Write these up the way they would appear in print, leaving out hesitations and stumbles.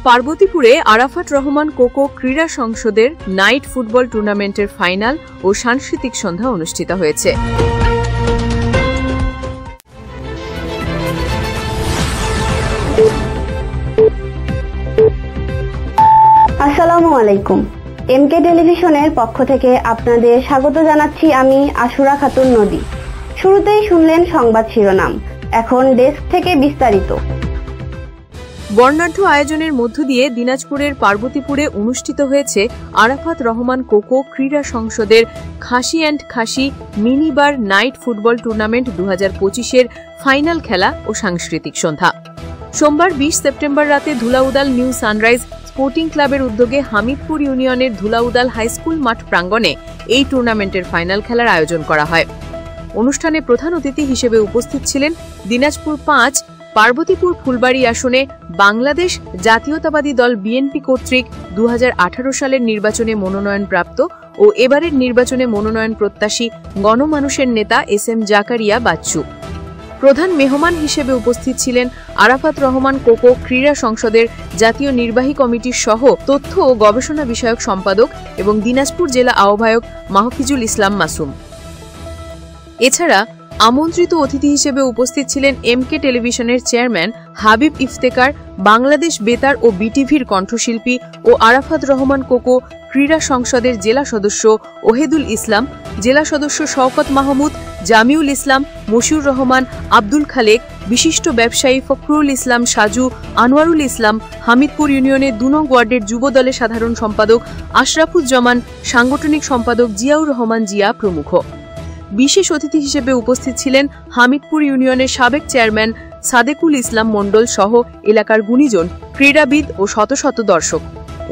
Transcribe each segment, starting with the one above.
পার্বতীপুরে আরাফাত রহমান কোকো ক্রীড়া সংসদের night football টুর্নামেন্টের final ও সাংস্কৃতিক সন্ধ্যা অনুষ্ঠিত হয়েছে। আসসালামু আলাইকুম। এমকে টেলিভিশনের পক্ষ থেকে আপনাদের স্বাগত জানাচ্ছি আমি আশুরা খাতুন নদী। শুরুতেই শুনলেন সংবাদ শিরোনাম, এখন ডেস্ক থেকে বিস্তারিত। বর্ণাঢ্য আয়োজনের মধ্য দিয়ে দিনাজপুরের পার্বতীপুরে অনুষ্ঠিত হয়েছে আরাফাত রহমান কোকো ক্রীড়া সংসদের খাসি অ্যান্ড খাসি মিনিবার নাইট ফুটবল টুর্নামেন্ট 2025-এর ফাইনাল খেলা ও সাংস্কৃতিক সন্ধ্যা। সোমবার 20 সেপ্টেম্বর রাতে ধুলাউদাল নিউ সানরাইজ স্পোর্টিং ক্লাবের উদ্যোগে হামিদপুর ইউনিয়নের ধুলাউদাল হাইস্কুল মাঠ প্রাঙ্গণে এই টুর্নামেন্টের ফাইনাল খেলার আয়োজন করা হয়। অনুষ্ঠানে প্রধান অতিথি হিসেবে উপস্থিত ছিলেন দিনাজপুর 5 পার্বতীপুর ফুলবাড়ি আসনে বাংলাদেশ জাতীয়তাবাদী দল বিএনপি কর্তৃক 2018 সালের নির্বাচনে মনোনয়নপ্রাপ্ত ও এবারের নির্বাচনে মনোনয়ন প্রত্যাশী গণমানুষের নেতা এস.এম. জাকারিয়া বাচ্চু। প্রধান মেহমান হিসেবে উপস্থিত ছিলেন আরাফাত রহমান কোকো ক্রীড়া সংসদের জাতীয় নির্বাহী কমিটির সহ তথ্য ও গবেষণা বিষয়ক সম্পাদক এবং দিনাজপুর জেলা আহ্বায়ক মাহফিজুল ইসলাম মাসুম। এছাড়া আমন্ত্রিত অতিথি হিসেবে উপস্থিত ছিলেন এমকে টেলিভিশনের চেয়ারম্যান হাবিব ইফতেকার, বাংলাদেশ বেতার ও বিটিভির কণ্ঠশিল্পী ও আরাফাত রহমান কোকো ক্রীড়া সংসদের জেলা সদস্য ওহেদুল ইসলাম, জেলা সদস্য শওকত মাহমুদ, জামিউল ইসলাম, মশিউর রহমান, আব্দুল খালেক, বিশিষ্ট ব্যবসায়ী ফখরুল ইসলাম সাজু, আনোয়ারুল ইসলাম, হামিদপুর ইউনিয়নের 2 নং ওয়ার্ডের যুব দলের সাধারণ সম্পাদক আশরাফুজ্জামান, সাংগঠনিক সম্পাদক জিয়াউর রহমান জিয়া প্রমুখ। বিশেষ অতিথি হিসেবে উপস্থিত ছিলেন হামিদপুর ইউনিয়নের সাবেক চেয়ারম্যান সাদেকুল ইসলাম মণ্ডল সহ এলাকার গুণীজন, ক্রীড়াবিদ ও শত শত দর্শক।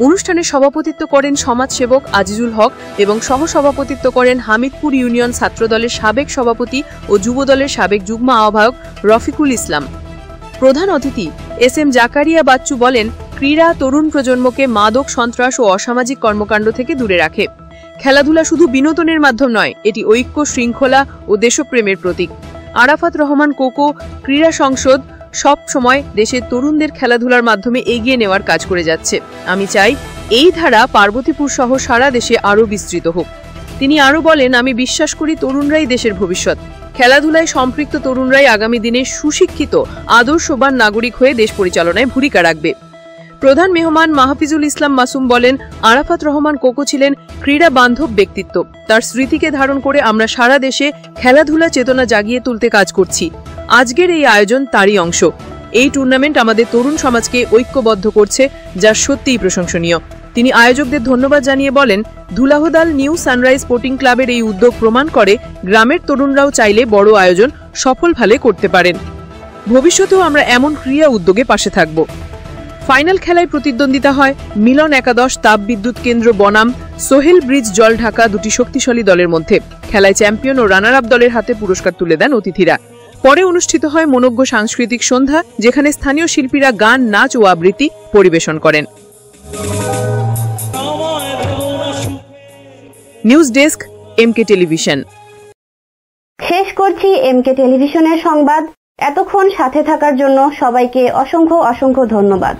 অনুষ্ঠানে সভাপতিত্ব করেন সমাজসেবক আজিজুল হক এবং সহসভাপতিত্ব করেন হামিদপুর ইউনিয়ন ছাত্রদলের সাবেক সভাপতি ও যুবদলের সাবেক যুগ্ম আহ্বায়ক রফিকুল ইসলাম। প্রধান অতিথি এস.এম. জাকারিয়া বাচ্চু বলেন, ক্রীড়া তরুণ প্রজন্মকে মাদক, সন্ত্রাস ও অসামাজিক কর্মকাণ্ড থেকে দূরে রাখে। খেলাধুলা শুধু বিনোদনের মাধ্যম নয়, এটি ঐক্য, শৃঙ্খলা ও দেশপ্রেমের প্রতীক। আরাফাত রহমান কোকো ক্রীড়া সংসদ সব সময় দেশের তরুণদের খেলাধুলার মাধ্যমে এগিয়ে নেওয়ার কাজ করে যাচ্ছে। আমি চাই এই ধারা পার্বতীপুর সহ সারা দেশে আরও বিস্তৃত হোক। তিনি আরও বলেন, আমি বিশ্বাস করি তরুণরাই দেশের ভবিষ্যৎ। খেলাধুলায় সম্পৃক্ত তরুণরাই আগামী দিনে সুশিক্ষিত, আদর্শবান নাগরিক হয়ে দেশ পরিচালনায় ভূমিকা রাখবে। প্রধান মেহমান মাহফিজুল ইসলাম মাসুম বলেন, আরাফাত রহমান কোকো ছিলেন ক্রীড়া বান্ধব ব্যক্তিত্ব। তার স্মৃতিকে ধারণ করে আমরা সারা দেশে খেলাধুলা চেতনা জাগিয়ে তুলতে কাজ করছি। আজকের এই আয়োজন তারই অংশ। এই টুর্নামেন্ট আমাদের তরুণ সমাজকে ঐক্যবদ্ধ করছে, যা সত্যিই প্রশংসনীয়। তিনি আয়োজকদের ধন্যবাদ জানিয়ে বলেন, ধুলাউদাল নিউ সানরাইজ স্পোর্টিং ক্লাবের এই উদ্যোগ প্রমাণ করে গ্রামের তরুণরাও চাইলে বড় আয়োজন সফলভাবে করতে পারেন। ভবিষ্যতেও আমরা এমন ক্রীড়া উদ্যোগে পাশে থাকব। ফাইনাল খেলায় প্রতিদ্বন্দ্বিতা হয় মিলন একাদশ তাপ বিদ্যুৎ কেন্দ্র বনাম সোহেল ব্রিজ জল ঢাকা, দুটি শক্তিশালী দলের মধ্যে। খেলায় চ্যাম্পিয়ন ও রানার আপ দলের হাতে পুরস্কার তুলে দেন অতিথিরা। পরে অনুষ্ঠিত হয় মনোজ্ঞ সাংস্কৃতিক সন্ধ্যা, যেখানে স্থানীয় শিল্পীরা গান, নাচ ও আবৃত্তি পরিবেশন করেন। News desk, MK television. শেষ করছি এমকে টেলিভিশনের সংবাদ। এতক্ষণ সাথে থাকার জন্য সবাইকে অসংখ্য ধন্যবাদ।